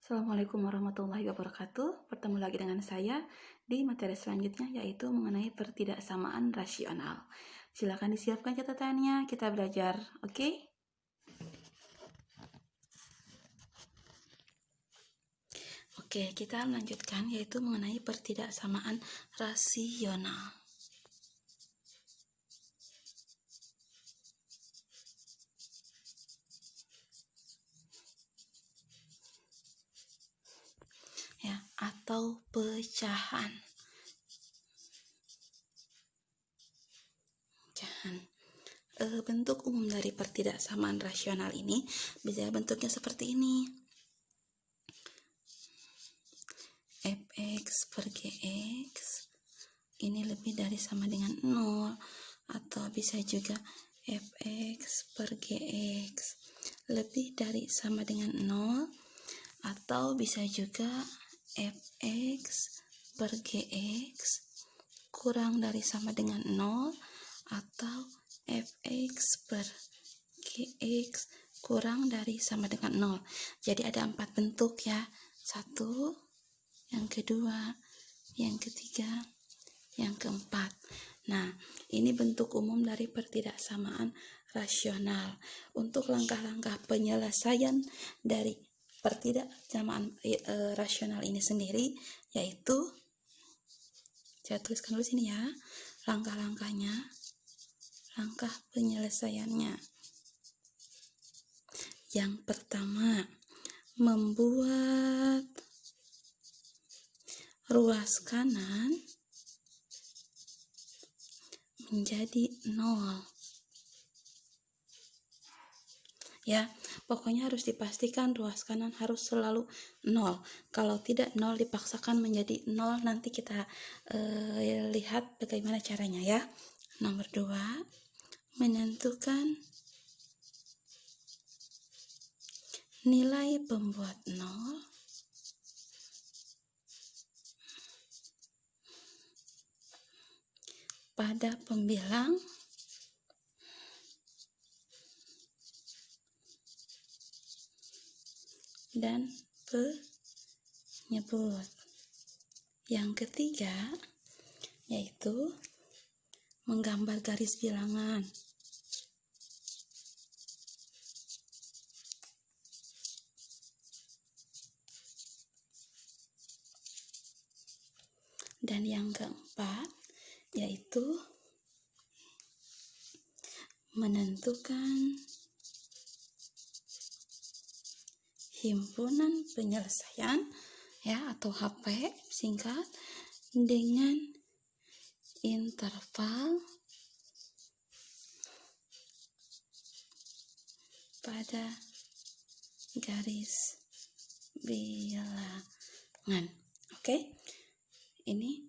Assalamualaikum warahmatullahi wabarakatuh. Bertemu lagi dengan saya di materi selanjutnya, yaitu mengenai pertidaksamaan rasional. Silakan disiapkan catatannya, kita belajar, oke? Oke, kita melanjutkan, yaitu mengenai pertidaksamaan rasional. Ya, atau pecahan. Bentuk umum dari pertidaksamaan rasional ini bisa bentuknya seperti ini. Fx per Gx ini lebih dari sama dengan 0, atau bisa juga Fx per Gx lebih dari sama dengan 0, atau bisa juga Fx per Gx kurang dari sama dengan 0, atau Fx per Gx kurang dari sama dengan 0. Jadi ada 4 bentuk ya. 1, yang kedua, yang ketiga, yang keempat. Nah, ini bentuk umum dari pertidaksamaan rasional. Untuk langkah-langkah penyelesaian dari pertidaksamaan rasional ini sendiri, yaitu saya tuliskan dulu sini ya, langkah-langkahnya, langkah penyelesaiannya. Yang pertama, membuat ruas kanan menjadi 0. Ya, pokoknya harus dipastikan ruas kanan harus selalu 0. Kalau tidak 0 dipaksakan menjadi 0, nanti kita lihat bagaimana caranya ya. Nomor 2, menentukan nilai pembuat 0 pada pembilang dan penyebut. Yang ketiga, yaitu menggambar garis bilangan. Dan yang keempat, yaitu menentukan himpunan penyelesaian ya, atau HP singkat, dengan interval pada garis bilangan. Oke, ini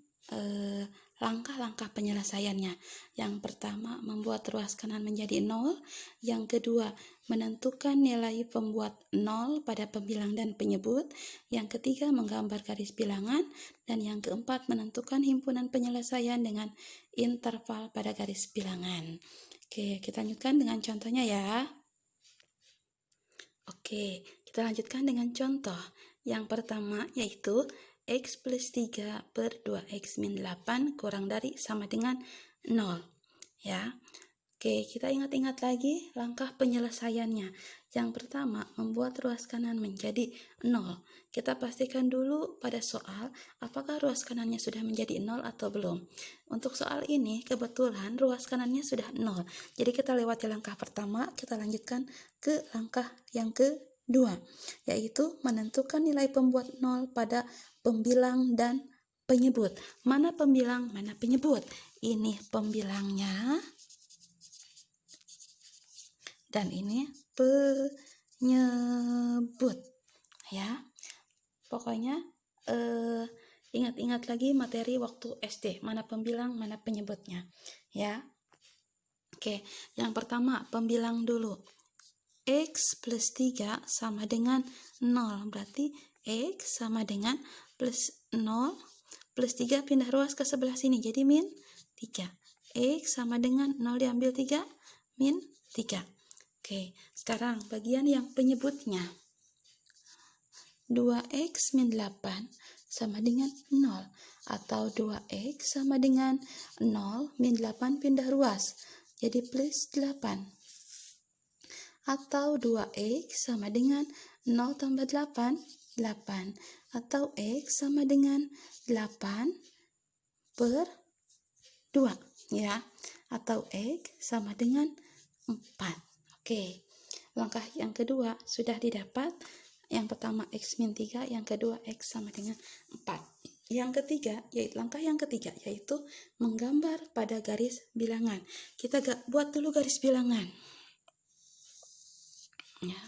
langkah-langkah penyelesaiannya. Yang pertama, membuat ruas kanan menjadi 0. Yang kedua, menentukan nilai pembuat 0 pada pembilang dan penyebut. Yang ketiga, menggambar garis bilangan. Dan yang keempat, menentukan himpunan penyelesaian dengan interval pada garis bilangan. Oke, kita lanjutkan dengan contohnya ya. Oke, kita lanjutkan dengan contoh. Yang pertama yaitu X plus 3 per 2X min 8 kurang dari sama dengan 0. Ya. Oke, kita ingat-ingat lagi langkah penyelesaiannya. Yang pertama, membuat ruas kanan menjadi 0. Kita pastikan dulu pada soal apakah ruas kanannya sudah menjadi 0 atau belum. Untuk soal ini kebetulan ruas kanannya sudah 0. Jadi kita lewati langkah pertama, kita lanjutkan ke langkah yang kedua, yaitu menentukan nilai pembuat 0 pada pembilang dan penyebut. Mana pembilang, mana penyebut? Ini pembilangnya dan ini penyebut ya. Pokoknya ingat-ingat lagi materi waktu SD, mana pembilang, mana penyebutnya ya. Oke, yang pertama pembilang dulu. X plus 3 sama dengan 0, berarti X sama dengan plus 0 plus 3 pindah ruas ke sebelah sini, jadi min 3. X sama dengan 0 diambil 3, min 3. Oke, sekarang bagian yang penyebutnya. 2x min 8 sama dengan 0. Atau 2x sama dengan 0 min 8 pindah ruas, jadi plus 8. Atau 2x sama dengan 0 tambah 8, 8. Atau x sama dengan 8 per 2, ya. Atau x sama dengan 4. Oke. Langkah yang kedua sudah didapat. Yang pertama x min 3, yang kedua x sama dengan 4. Yang ketiga, langkah yang ketiga yaitu menggambar pada garis bilangan. Kita buat dulu garis bilangan. Ya.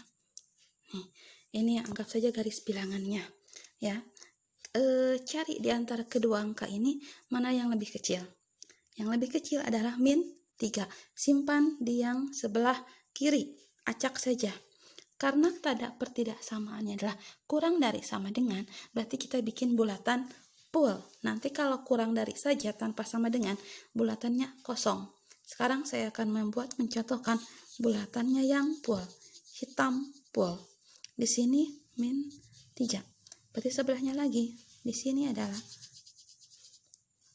Nih, ini anggap saja garis bilangannya, ya. Cari di antara kedua angka ini mana yang lebih kecil. Yang lebih kecil adalah min 3. Simpan di yang sebelah kiri, acak saja. Karena tanda pertidaksamaannya adalah kurang dari sama dengan, berarti kita bikin bulatan full. Nanti kalau kurang dari saja tanpa sama dengan, bulatannya kosong. Sekarang saya akan mencontohkan bulatannya yang full. Hitam full. Di sini min 3. Berarti sebelahnya lagi, di sini adalah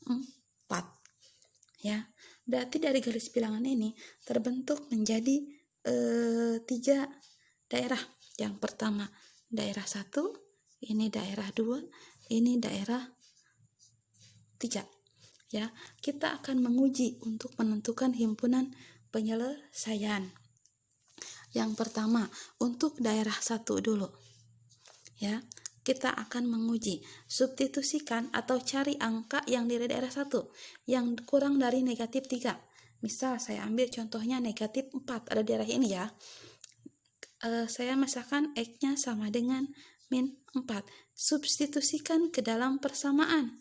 4. Ya. Berarti dari garis bilangan ini terbentuk menjadi 3 daerah. Yang pertama daerah 1, ini daerah 2, ini daerah 3. Ya, kita akan menguji untuk menentukan himpunan penyelesaian. Yang pertama untuk daerah 1 dulu. Ya, kita akan menguji substitusikan atau cari angka yang dari daerah 1 yang kurang dari negatif 3. Misal saya ambil contohnya negatif 4, ada daerah ini ya. Saya misalkan x-nya sama dengan min 4. Substitusikan ke dalam persamaan.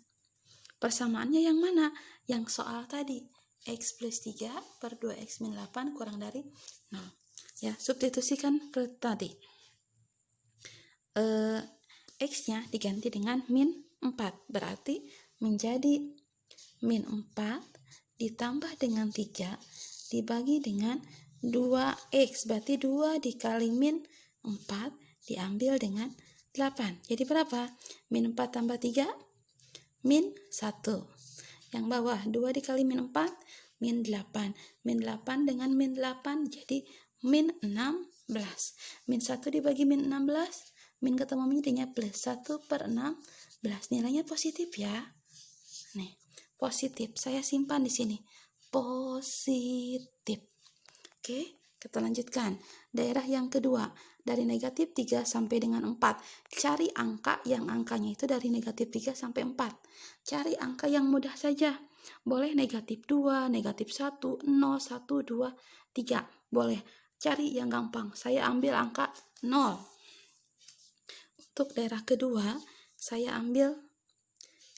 Persamaannya yang mana? Yang soal tadi. X plus 3 per 2x min 8 kurang dari 0. Ya, substitusikan ke tadi. X-nya diganti dengan min 4. Berarti menjadi min 4 ditambah dengan 3 dibagi dengan 2x, berarti 2 dikali min 4 diambil dengan 8. Jadi berapa? Min 4 tambah 3, min 1. Yang bawah, 2 dikali min 4, min 8. Min 8 dengan min 8 jadi min 16. Min 1 dibagi min 16, min ketemu min jadinya plus 1 per 16. Nilainya positif ya. Nih, positif. Saya simpan di sini. Positif. Oke, kita lanjutkan. Daerah yang kedua, dari negatif 3 sampai dengan 4. Cari angka yang angkanya itu dari negatif 3 sampai 4. Cari angka yang mudah saja. Boleh negatif 2, negatif 1, 0, 1, 2, 3. Boleh. Cari yang gampang. Saya ambil angka 0. Untuk daerah kedua, saya ambil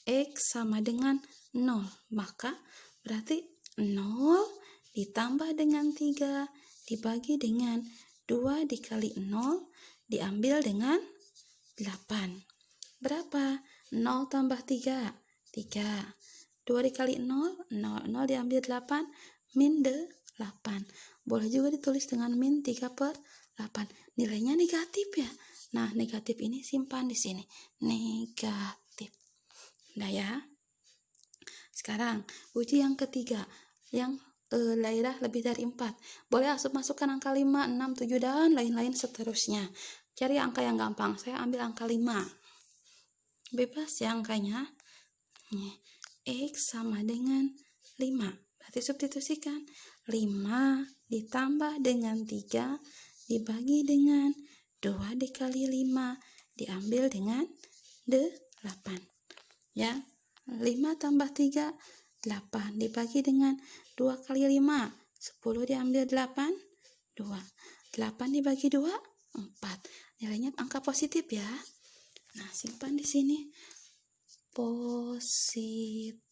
x sama dengan 0. Maka berarti 0 ditambah dengan 3 dibagi dengan 2 dikali 0 diambil dengan 8. Berapa? 0 tambah 3, 3. 2 dikali 0, 0. 0 diambil 8, min 8. Boleh juga ditulis dengan min 3 per 8. Nilainya negatif ya. Nah, negatif ini simpan di sini. Negatif. Nah ya. Sekarang, uji yang ketiga. Yang daerah lebih dari 4. Boleh masukkan angka 5, 6, 7, dan lain-lain seterusnya. Cari angka yang gampang. Saya ambil angka 5. Bebas ya angkanya. Nih, x sama dengan 5. Berarti substitusikan. 5 ditambah dengan 3 dibagi dengan 2 dikali 5 diambil dengan 8. Ya, 5 tambah 3, 8 dibagi dengan 2 kali 5, 10 diambil 8, 2. 8 dibagi 2, 4. Nilainya angka positif ya. Nah, simpan di sini. Positif.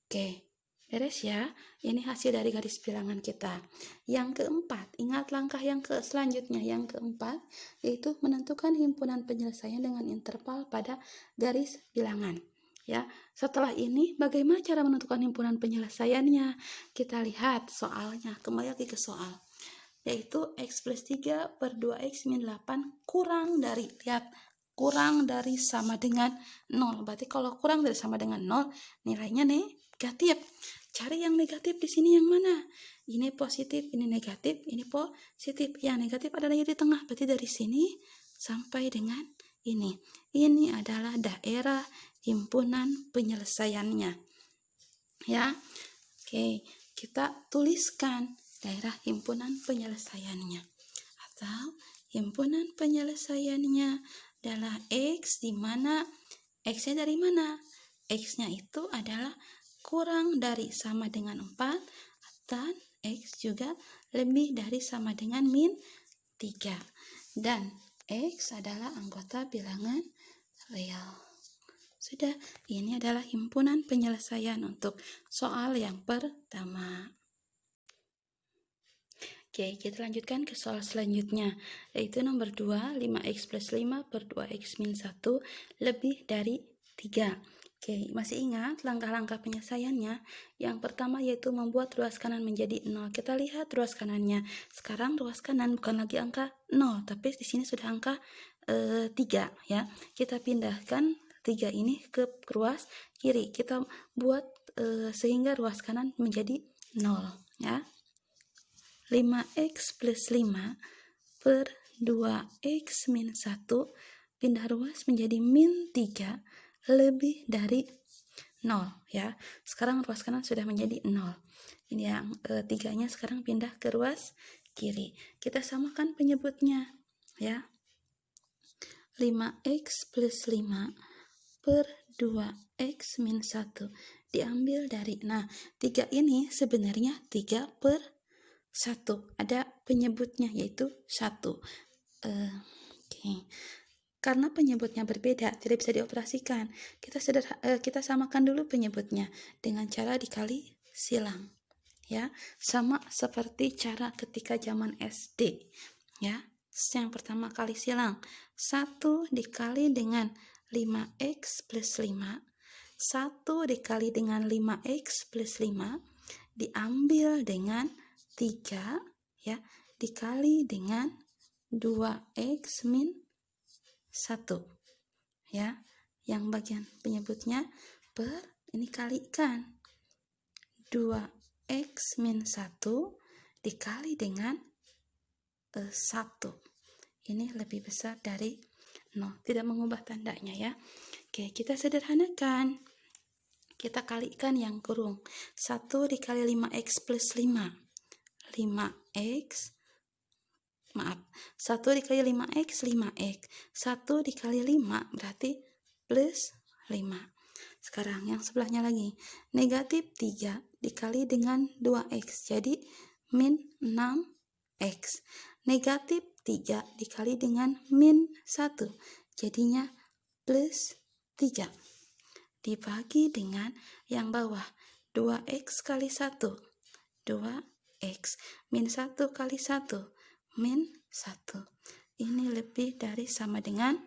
Oke, beres ya. Ini hasil dari garis bilangan kita. Yang keempat, ingat langkah yang selanjutnya. Yang keempat, yaitu menentukan himpunan penyelesaian dengan interval pada garis bilangan. Ya, setelah ini bagaimana cara menentukan himpunan penyelesaiannya? Kita lihat soalnya. Kembali lagi ke soal. yaitu X plus 3 per 2X min 8 kurang dari, lihat, kurang dari sama dengan 0. Berarti kalau kurang dari sama dengan 0, nilainya negatif. Cari yang negatif di sini yang mana? Ini positif, ini negatif, ini positif. Yang negatif adalah yang di tengah. Berarti dari sini sampai dengan ini. Ini adalah daerah himpunan penyelesaiannya. Ya. Oke, kita tuliskan daerah himpunan penyelesaiannya. Atau himpunan penyelesaiannya adalah X, di mana X-nya dari mana? X-nya itu adalah kurang dari sama dengan 4, dan X juga lebih dari sama dengan min 3. Dan X adalah anggota bilangan real. Sudah, ini adalah himpunan penyelesaian untuk soal yang pertama. Oke, kita lanjutkan ke soal selanjutnya, yaitu nomor 2, 5x plus 5 per 2x min 1 lebih dari 3. Oke, masih ingat langkah-langkah penyelesaiannya? Yang pertama yaitu membuat ruas kanan menjadi 0. Kita lihat ruas kanannya. Sekarang ruas kanan bukan lagi angka 0, tapi di sini sudah angka 3 ya. Kita pindahkan 3 ini ke ruas kiri. Kita buat sehingga ruas kanan menjadi 0 ya. 5x plus 5 per 2x min 1 pindah ruas menjadi min 3 lebih dari 0 ya. Sekarang ruas kanan sudah menjadi 0. Ini yang tiganya sekarang pindah ke ruas kiri. Kita samakan penyebutnya ya. 5x plus 5 per 2x min 1 diambil dari, nah 3 ini sebenarnya 3 per 1, ada penyebutnya yaitu 1. Oke. Karena penyebutnya berbeda, tidak bisa dioperasikan. Kita samakan dulu penyebutnya dengan cara dikali silang. Ya, sama seperti cara ketika zaman SD. Ya, yang pertama kali silang. 1 dikali dengan 5x plus 5. 1 dikali dengan 5x plus 5 diambil dengan 3 ya, dikali dengan 2x min 1 ya, yang bagian penyebutnya per, ini kalikan 2x min 1 dikali dengan 1, ini lebih besar dari 0, tidak mengubah tandanya ya. Oke, kita sederhanakan, kita kalikan yang kurung. 1 dikali 5x plus 5, 5x, maaf, 1 dikali 5x, 5x. 1 dikali 5 berarti plus 5. Sekarang yang sebelahnya lagi. Negatif 3 dikali dengan 2x. Jadi min 6x. Negatif 3 dikali dengan min 1. Jadinya plus 3. Dibagi dengan yang bawah. 2x kali 1. 2x. Min 1 kali 1. Min 1. Ini lebih dari sama dengan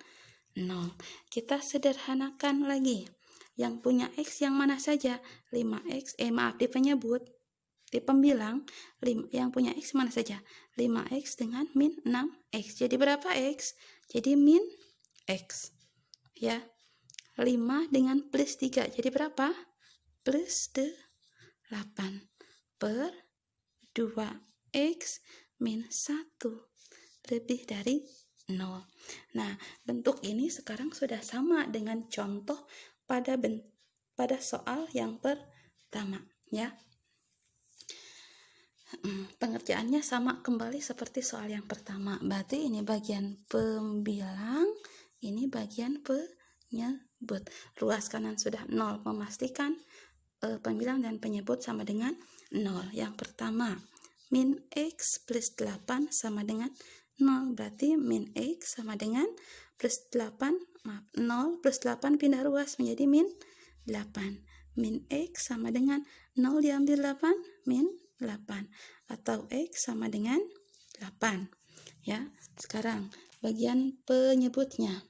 0. Kita sederhanakan lagi. Yang punya x yang mana saja? 5x, di penyebut, di pembilang, yang punya x mana saja? 5x dengan min 6x. Jadi berapa x? Jadi min x. Ya. 5 dengan plus 3. Jadi berapa? Plus 8 per 2x min 1 lebih dari 0. Nah, bentuk ini sekarang sudah sama dengan contoh pada soal yang pertama ya. Pengerjaannya sama kembali seperti soal yang pertama. Berarti ini bagian pembilang, ini bagian penyebut. Ruas kanan sudah 0, memastikan pembilang dan penyebut sama dengan 0. Yang pertama, min x plus 8 sama dengan 0. Berarti min x sama dengan plus 8, 0 plus 8 pindah ruas menjadi min 8. Min x sama dengan 0 diambil 8, min 8. Atau x sama dengan 8. Ya, sekarang bagian penyebutnya.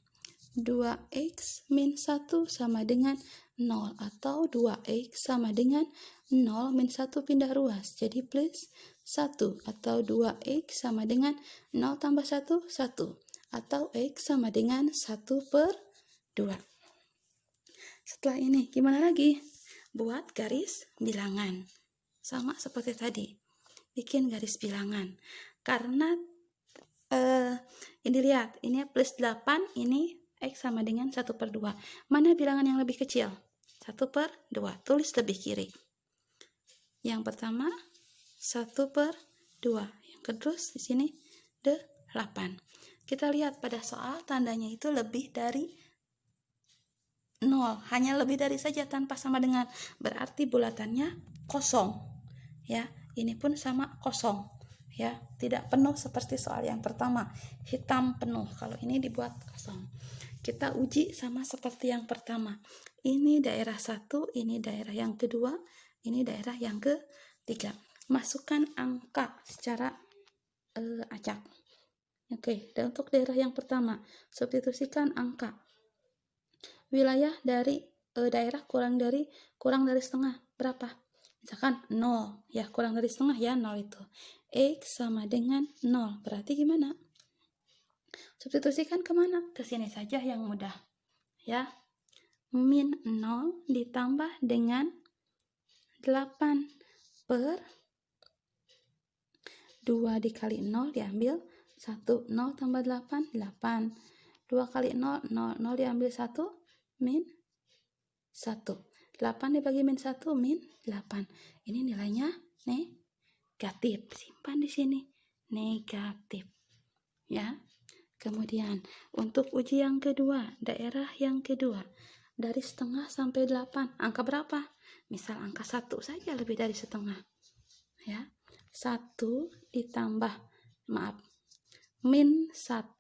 2x min 1 sama dengan 0, atau 2x sama dengan 0 min 1 pindah ruas jadi plus 1, atau 2x sama dengan 0 tambah 1, 1, atau x sama dengan 1 per 2. Setelah ini, gimana lagi? Buat garis bilangan. Sama seperti tadi, bikin garis bilangan. Karena ini lihat, ini plus 8, ini x sama dengan 1 per 2. Mana bilangan yang lebih kecil? 1 per 2, tulis lebih kiri. Yang pertama 1 per 2, yang kedua di sini 8. Kita lihat pada soal tandanya itu lebih dari 0, hanya lebih dari saja tanpa sama dengan, berarti bulatannya kosong. Ya, ini pun sama kosong. Ya, tidak penuh seperti soal yang pertama, hitam penuh. Kalau ini dibuat kosong. Kita uji sama seperti yang pertama. Ini daerah 1, ini daerah yang kedua, ini daerah yang ketiga. Masukkan angka secara acak. Oke, dan untuk daerah yang pertama, substitusikan angka. Wilayah dari daerah kurang dari setengah berapa? Misalkan 0, ya kurang dari setengah ya 0 itu. X sama dengan 0, berarti gimana? Substitusikan kemana? Ke sini saja yang mudah. Ya, min 0 ditambah dengan 8 per 2 dikali 0 diambil 1. 0 tambah 8, 8. 2 kali 0, 0. 0 diambil 1, min 1. 8 dibagi min 1, min 8. Ini nilainya negatif. Simpan di sini. Negatif. Ya. Kemudian, untuk uji yang kedua, daerah yang kedua, dari setengah sampai 8, angka berapa? Misal angka 1 saja lebih dari setengah. Ya. 1 ditambah, min 1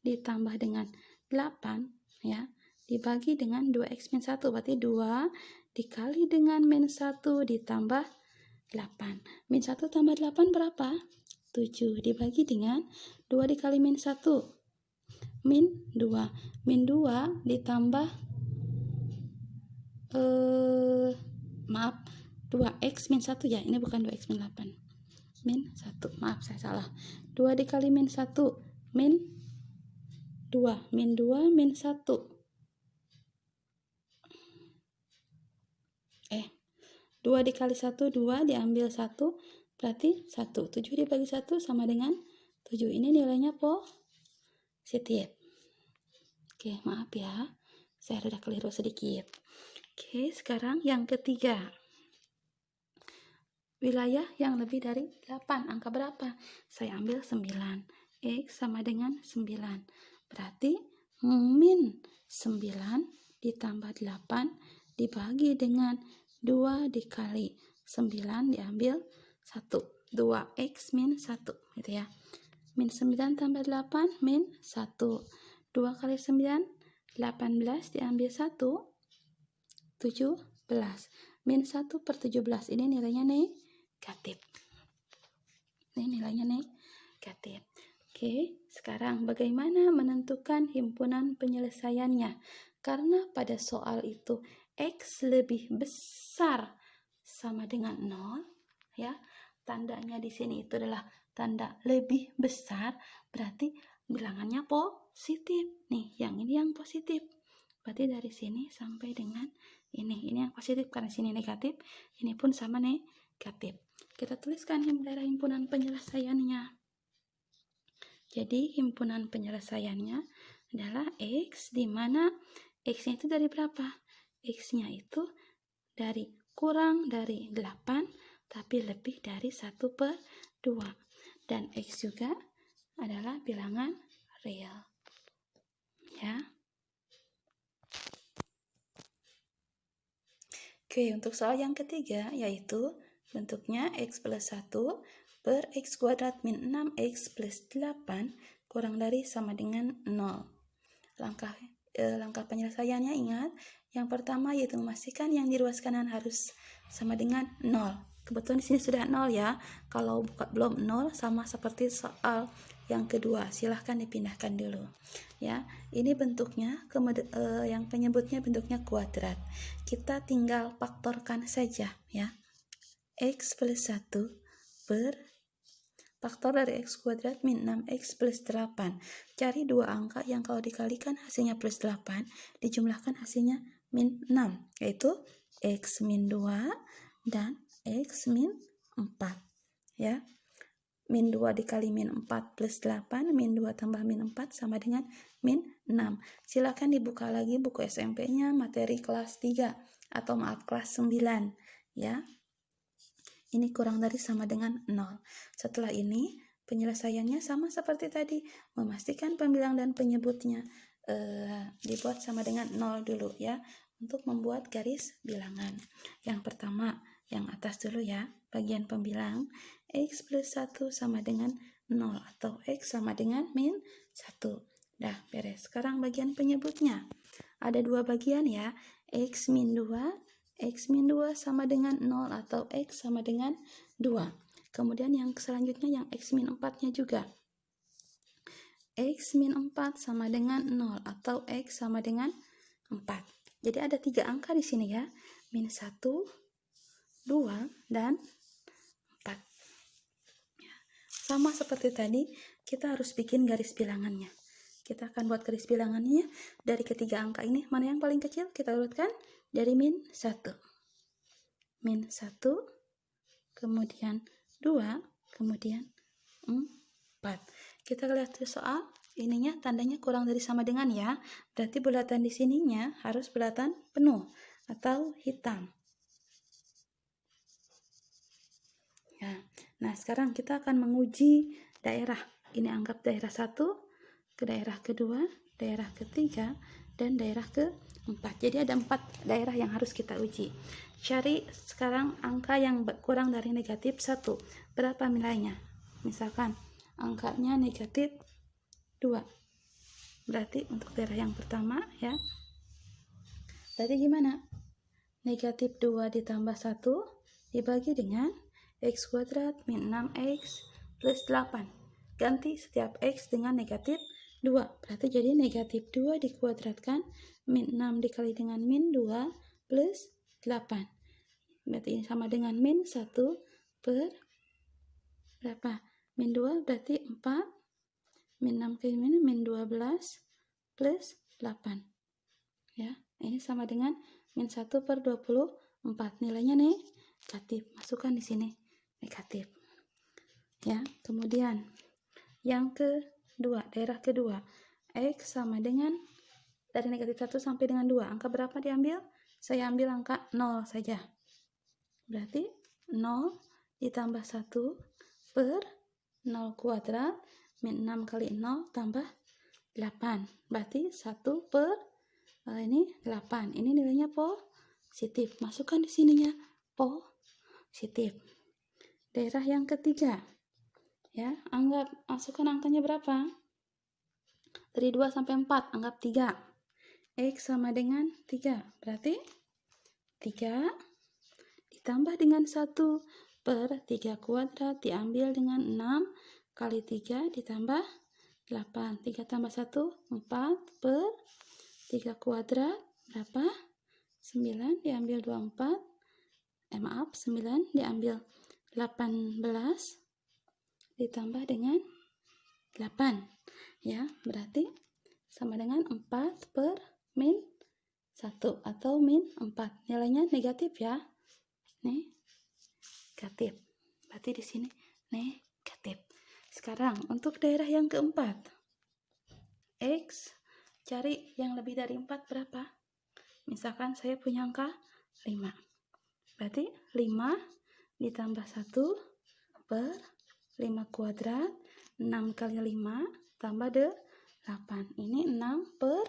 ditambah dengan 8, ya, dibagi dengan 2x min 1, berarti 2 dikali dengan min 1 ditambah 8. Min 1 tambah 8 berapa? 7, dibagi dengan 2 dikali min 1, min 2. Min 2 ditambah 2x min 1 ya, ini bukan 2x min 8. Min 1, maaf saya salah. 2 dikali min 1, min 2. Min 2, min 1. 2 dikali 1, 2, diambil 1, berarti 1. 7 dibagi 1 sama dengan 7. Ini nilainya positif. Oke, maaf ya. Saya rada keliru sedikit. Oke, sekarang yang ketiga. Wilayah yang lebih dari 8, angka berapa? Saya ambil 9. X sama dengan 9. Berarti min 9 ditambah 8 dibagi dengan 2 dikali 9 diambil 1. 2x min 1, gitu ya. Min 9 tambah 8, min 1. 2 kali 9, 18 diambil 1, 17. Min 1 per 17, ini nilainya negatif. Ini nilainya negatif. Oke, sekarang bagaimana menentukan himpunan penyelesaiannya? Karena pada soal itu X lebih besar sama dengan 0, ya. Tandanya di sini itu adalah tanda lebih besar, berarti bilangannya positif. Nih, yang ini yang positif. Berarti dari sini sampai dengan ini yang positif, karena sini negatif, ini pun sama negatif. Kita tuliskan daerah himpunan penyelesaiannya. Jadi himpunan penyelesaiannya adalah X, di mana X-nya itu dari berapa? X-nya itu dari kurang dari 8, tapi lebih dari 1 per 2. Dan X juga adalah bilangan real. Ya. Oke, untuk soal yang ketiga, yaitu bentuknya X plus 1 per X kuadrat min 6X plus 8 kurang dari sama dengan 0. Langkah penyelesaiannya, ingat, yang pertama yaitu memastikan yang di ruas kanan harus sama dengan 0. Kebetulan di sini sudah 0 ya. Kalau belum 0, sama seperti soal yang kedua, silahkan dipindahkan dulu. Ya, ini bentuknya, yang penyebutnya bentuknya kuadrat. Kita tinggal faktorkan saja ya. X plus 1 per Faktor dari x kuadrat min 6x plus 8. Cari dua angka yang kalau dikalikan hasilnya plus 8, dijumlahkan hasilnya min 6, yaitu x min 2 dan x min 4. Ya. Min 2 dikali min 4 plus 8, min 2 tambah min 4 sama dengan min 6. Silakan dibuka lagi buku SMP-nya materi kelas 3 atau maaf kelas 9 ya. Ini kurang dari sama dengan 0. Setelah ini penyelesaiannya sama seperti tadi, memastikan pembilang dan penyebutnya dibuat sama dengan 0 dulu ya, untuk membuat garis bilangan. Yang pertama, yang atas dulu ya, bagian pembilang x plus 1 sama dengan 0 atau x sama dengan min 1. Dah beres. Sekarang bagian penyebutnya. Ada dua bagian ya, x min 2, x min 2 sama dengan 0 atau x sama dengan 2. Kemudian yang selanjutnya yang x min 4-nya juga. X min 4 sama dengan 0 atau x sama dengan 4. Jadi ada 3 angka di sini ya. Min 1, 2, dan 4. Sama seperti tadi, kita harus bikin garis bilangannya. Kita akan buat garis bilangannya dari ketiga angka ini. Mana yang paling kecil? Kita urutkan dari min 1. Min 1, kemudian 2, kemudian 4. Kita lihat di soal, ininya tandanya kurang dari sama dengan ya. Berarti bulatan di sininya harus bulatan penuh atau hitam. Ya. Nah, sekarang kita akan menguji daerah. Ini anggap daerah 1, ke daerah kedua, daerah ketiga, dan daerah keempat. Jadi ada 4 daerah yang harus kita uji. Cari sekarang angka yang kurang dari negatif 1. Berapa nilainya? Misalkan angkanya negatif 2. Berarti untuk daerah yang pertama ya. Berarti gimana? Negatif 2 ditambah 1 dibagi dengan x kuadrat min 6x plus 8. Ganti setiap x dengan negatif 2. Berarti jadi negatif 2 dikuadratkan min 6 dikali dengan min 2 plus 8. Berarti ini sama dengan min 1 per berapa? Min 2 berarti 4. Min 6 kali min 12 plus 8. Ya, ini sama dengan min 1 per 24. Nilainya negatif. Masukkan di sini negatif. Ya, kemudian yang kedua, daerah kedua. X sama dengan dari negatif 1 sampai dengan 2. Angka berapa diambil? Saya ambil angka 0 saja. Berarti 0 ditambah 1 per 0 kuadrat min 6 kali 0 tambah 8. Berarti 1 per ini 8. Ini nilainya positif. Masukkan di sininya positif. Daerah yang ketiga. Ya, masukkan angkanya berapa? Dari 2 sampai 4, anggap 3. X sama dengan 3. Berarti 3 ditambah dengan 1 per 3 kuadrat diambil dengan 6 kali 3 ditambah 8. 3 tambah 1, 4 per 3 kuadrat berapa? 9 diambil 24. 9 diambil 18 ditambah dengan 8. Ya, berarti sama dengan 4 per min 1 atau min 4. Nilainya negatif ya. Negatif. Berarti di sini negatif. Sekarang untuk daerah yang keempat. X cari yang lebih dari 4 berapa? Misalkan saya punya angka 5. Berarti 5 ditambah 1 per 5 kuadrat 6 kali 5 tambah 8. Ini 6 per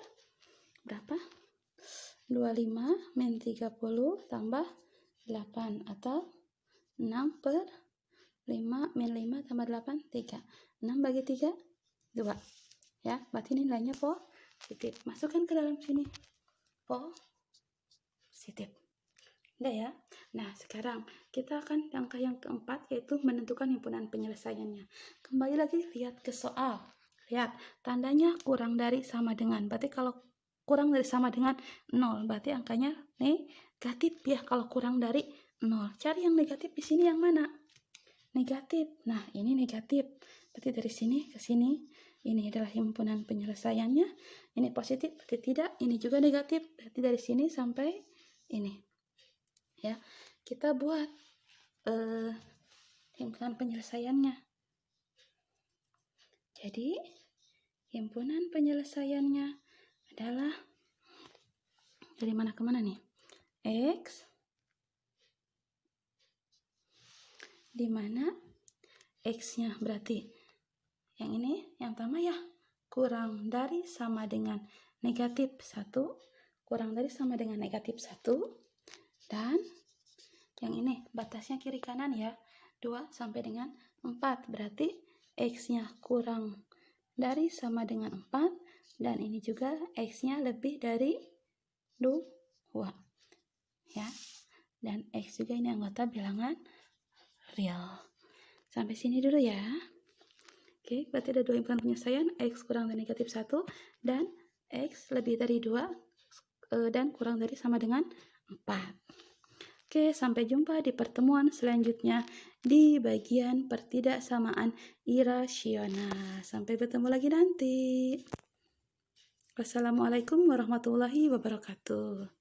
berapa? 25 min 30 tambah 8 atau 6 per 5 min 5 tambah 8 3. 6 bagi 3 2. Ya, berarti nilainya positif. Masukkan ke dalam sini. Positif. Udah ya. Nah, sekarang kita akan angka yang keempat yaitu menentukan himpunan penyelesaiannya. Kembali lagi lihat ke soal. Lihat, tandanya kurang dari sama dengan. Berarti kalau kurang dari sama dengan 0, berarti angkanya negatif ya kalau kurang dari 0. Cari yang negatif di sini yang mana? negatif. Nah, ini negatif. Berarti dari sini ke sini, ini adalah himpunan penyelesaiannya. Ini positif, berarti tidak. Ini juga negatif, berarti dari sini sampai ini. Ya, kita buat himpunan penyelesaiannya. Jadi, himpunan penyelesaiannya adalah dari mana ke mana nih? X, di mana X-nya berarti yang ini, yang pertama ya, kurang dari sama dengan negatif 1, kurang dari sama dengan negatif 1, dan yang ini batasnya kiri kanan ya, 2 sampai dengan 4, berarti X-nya kurang dari sama dengan 4, dan ini juga X-nya lebih dari 2 ya, dan X juga ini anggota bilangan real. Sampai sini dulu ya. Oke, berarti ada 2 himpunan penyelesaian, X kurang dari negatif 1 dan X lebih dari 2 dan kurang dari sama dengan 4. Oke, sampai jumpa di pertemuan selanjutnya di bagian pertidaksamaan irasional. Sampai bertemu lagi nanti. Wassalamualaikum warahmatullahi wabarakatuh.